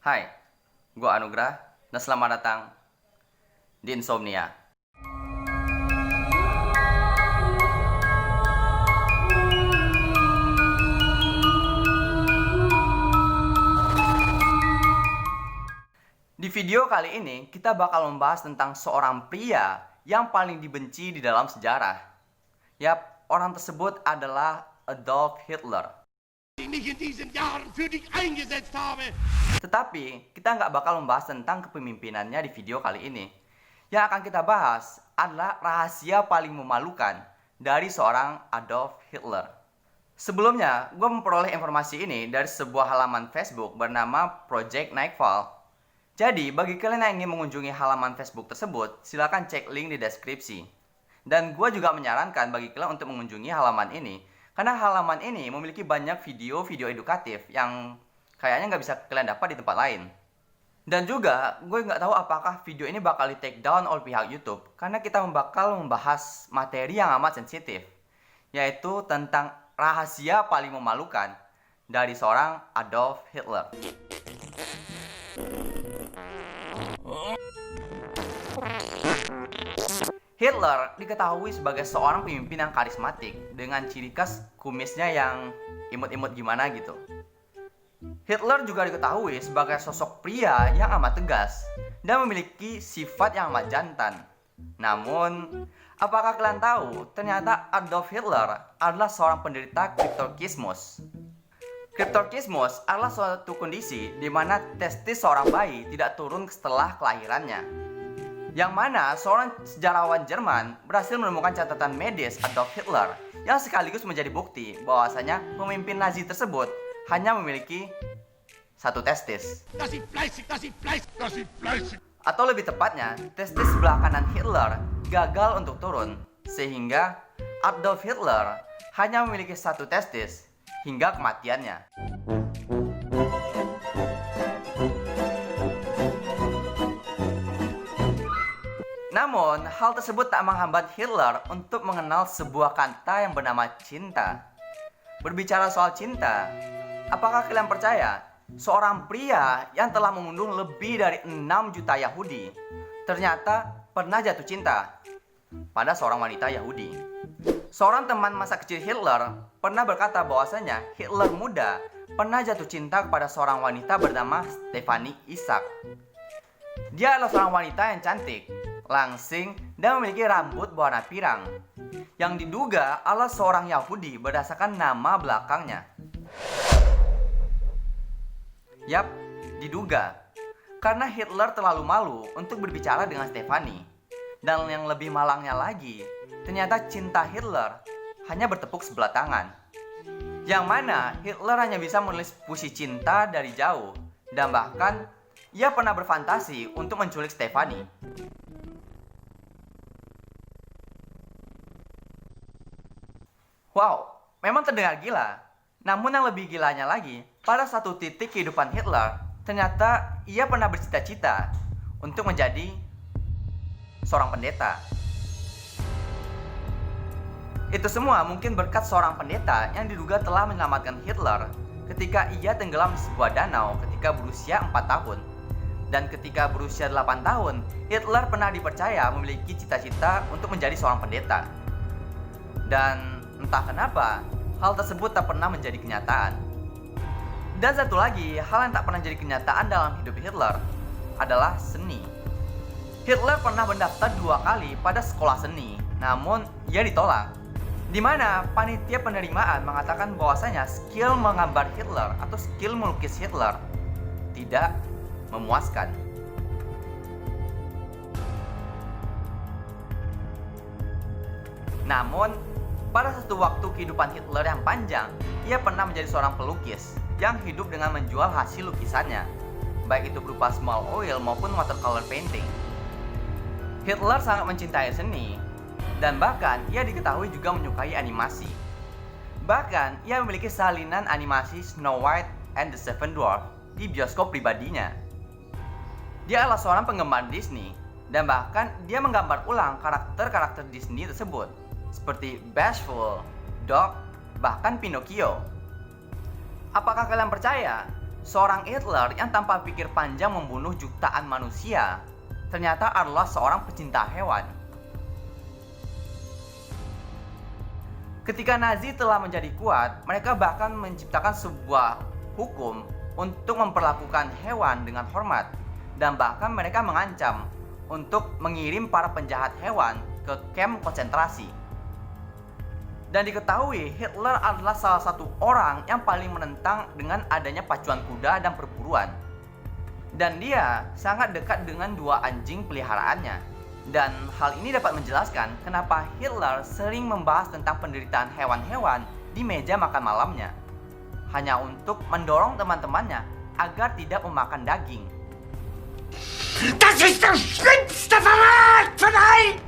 Hai, gue Anugrah dan selamat datang di Insomnia. Di video kali ini kita bakal membahas tentang seorang pria yang paling dibenci di dalam sejarah. Yap, orang tersebut adalah Adolf Hitler. Tetapi kita nggak bakal membahas tentang kepemimpinannya di video kali ini. Yang akan kita bahas adalah rahasia paling memalukan dari seorang Adolf Hitler. Sebelumnya, gue memperoleh informasi ini dari sebuah halaman Facebook bernama Project Nightfall. Jadi, bagi kalian yang ingin mengunjungi halaman Facebook tersebut, silakan cek link di deskripsi. Dan gue juga menyarankan bagi kalian untuk mengunjungi halaman ini, karena halaman ini memiliki banyak video-video edukatif yang kayaknya nggak bisa kalian dapat di tempat lain. Dan juga, gue nggak tahu apakah video ini bakal di take down oleh pihak YouTube, karena kita bakal membahas materi yang amat sensitif, yaitu tentang rahasia paling memalukan dari seorang Adolf Hitler. Hitler diketahui sebagai seorang pemimpin yang karismatik dengan ciri khas kumisnya yang imut-imut gimana gitu. Hitler juga diketahui sebagai sosok pria yang amat tegas dan memiliki sifat yang amat jantan. Namun, apakah kalian tahu ternyata Adolf Hitler adalah seorang penderita kriptorkismus? Kriptorkismus adalah suatu kondisi di mana testis seorang bayi tidak turun setelah kelahirannya. Yang mana seorang sejarawan Jerman berhasil menemukan catatan medis Adolf Hitler yang sekaligus menjadi bukti bahwasanya pemimpin Nazi tersebut hanya memiliki satu testis. Atau lebih tepatnya, testis sebelah kanan Hitler gagal untuk turun, sehingga Adolf Hitler hanya memiliki satu testis hingga kematiannya. Namun, hal tersebut tak menghambat Hitler untuk mengenal sebuah kata yang bernama cinta. Berbicara soal cinta, apakah kalian percaya seorang pria yang telah membunuh lebih dari 6 juta Yahudi ternyata pernah jatuh cinta pada seorang wanita Yahudi? Seorang teman masa kecil Hitler pernah berkata bahwasanya Hitler muda pernah jatuh cinta kepada seorang wanita bernama Stefanie Isaac. Dia adalah seorang wanita yang cantik, langsing, dan memiliki rambut berwarna pirang yang diduga adalah seorang Yahudi berdasarkan nama belakangnya. Yap, diduga. Karena Hitler terlalu malu untuk berbicara dengan Stefanie. Dan yang lebih malangnya lagi, ternyata cinta Hitler hanya bertepuk sebelah tangan. Yang mana Hitler hanya bisa menulis puisi cinta dari jauh, dan bahkan ia pernah berfantasi untuk menculik Stefanie. Wow, memang terdengar gila. Namun yang lebih gilanya lagi, pada satu titik kehidupan Hitler, ternyata ia pernah bercita-cita untuk menjadi seorang pendeta. Itu semua mungkin berkat seorang pendeta yang diduga telah menyelamatkan Hitler ketika ia tenggelam di sebuah danau ketika berusia 4 tahun. Dan ketika berusia 8 tahun, Hitler pernah dipercaya memiliki cita-cita untuk menjadi seorang pendeta. Dan entah kenapa, hal tersebut tak pernah menjadi kenyataan. Dan satu lagi, hal yang tak pernah jadi kenyataan dalam hidup Hitler adalah seni. Hitler pernah mendaftar 2 kali pada sekolah seni, namun ia ditolak. Di mana panitia penerimaan mengatakan bahwasanya skill menggambar Hitler atau skill melukis Hitler tidak memuaskan. Namun, pada satu waktu kehidupan Hitler yang panjang, ia pernah menjadi seorang pelukis yang hidup dengan menjual hasil lukisannya, baik itu berupa small oil maupun watercolor painting. Hitler sangat mencintai seni, dan bahkan ia diketahui juga menyukai animasi. Bahkan, ia memiliki salinan animasi Snow White and the Seven Dwarfs di bioskop pribadinya. Dia adalah seorang penggemar Disney, dan bahkan dia menggambar ulang karakter-karakter Disney tersebut, seperti Bashful, Doc, bahkan Pinocchio. Apakah kalian percaya Seorang Hitler yang tanpa pikir panjang membunuh jutaan manusia ternyata adalah seorang pecinta hewan. Ketika Nazi telah menjadi kuat, mereka bahkan menciptakan sebuah hukum untuk memperlakukan hewan dengan hormat, dan bahkan mereka mengancam untuk mengirim para penjahat hewan ke kamp konsentrasi. Dan diketahui Hitler adalah salah satu orang yang paling menentang dengan adanya pacuan kuda dan perburuan. Dan dia sangat dekat dengan dua anjing peliharaannya. Dan hal ini dapat menjelaskan kenapa Hitler sering membahas tentang penderitaan hewan-hewan di meja makan malamnya, hanya untuk mendorong teman-temannya agar tidak memakan daging. Das ist der schlimmste Verrat von allen!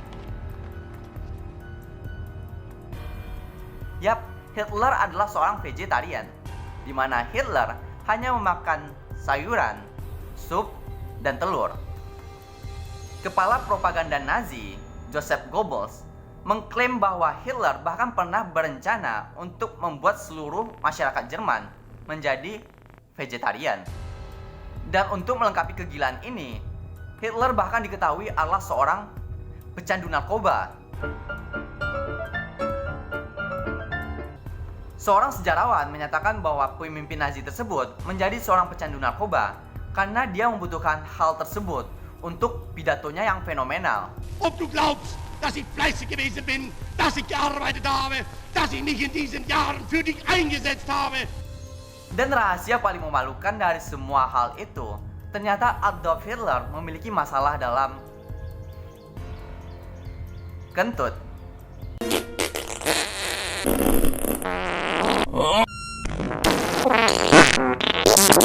Yap, Hitler adalah seorang vegetarian, di mana Hitler hanya memakan sayuran, sup, dan telur. Kepala propaganda Nazi, Joseph Goebbels, mengklaim bahwa Hitler bahkan pernah berencana untuk membuat seluruh masyarakat Jerman menjadi vegetarian. Dan untuk melengkapi kegilaan ini, Hitler bahkan diketahui adalah seorang pecandu narkoba. Seorang sejarawan menyatakan bahwa pemimpin Nazi tersebut menjadi seorang pecandu narkoba karena dia membutuhkan hal tersebut untuk pidatonya yang fenomenal. Ob du glaubst, dass ich fleißig gewesen bin, dass ich gearbeitet habe, dass ich mich in diesen Jahren für dich eingesetzt habe. Dan rahasia paling memalukan dari semua hal itu, ternyata Adolf Hitler memiliki masalah dalam kentut.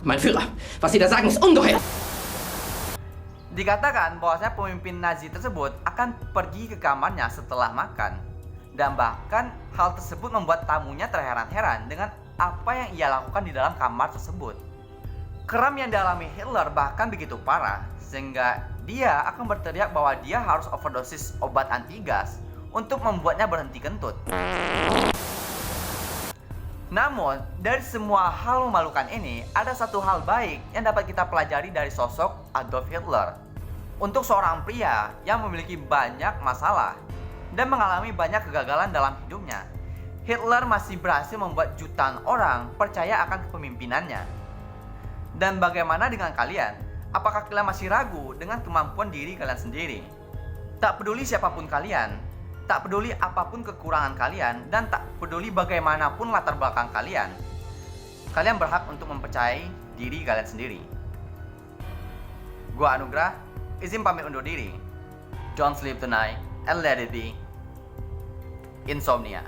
Mein Führer, was Sie da sagen, ist ungeheuer. Dikatakan bahwasanya pemimpin Nazi tersebut akan pergi ke kamarnya setelah makan. Dan bahkan hal tersebut membuat tamunya terheran-heran dengan apa yang ia lakukan di dalam kamar tersebut. Kram yang dialami Hitler bahkan begitu parah, sehingga dia akan berteriak bahwa dia harus overdosis obat anti gas untuk membuatnya berhenti kentut. Namun, dari semua hal memalukan ini, ada satu hal baik yang dapat kita pelajari dari sosok Adolf Hitler. Untuk seorang pria yang memiliki banyak masalah dan mengalami banyak kegagalan dalam hidupnya, Hitler masih berhasil membuat jutaan orang percaya akan kepemimpinannya. Dan bagaimana dengan kalian? Apakah kalian masih ragu dengan kemampuan diri kalian sendiri? Tak peduli siapapun kalian, tak peduli apapun kekurangan kalian, dan tak peduli bagaimanapun latar belakang kalian, kalian berhak untuk mempercayai diri kalian sendiri. Gua Anugrah, izin pamit undur diri. Don't sleep tonight and let it be insomnia.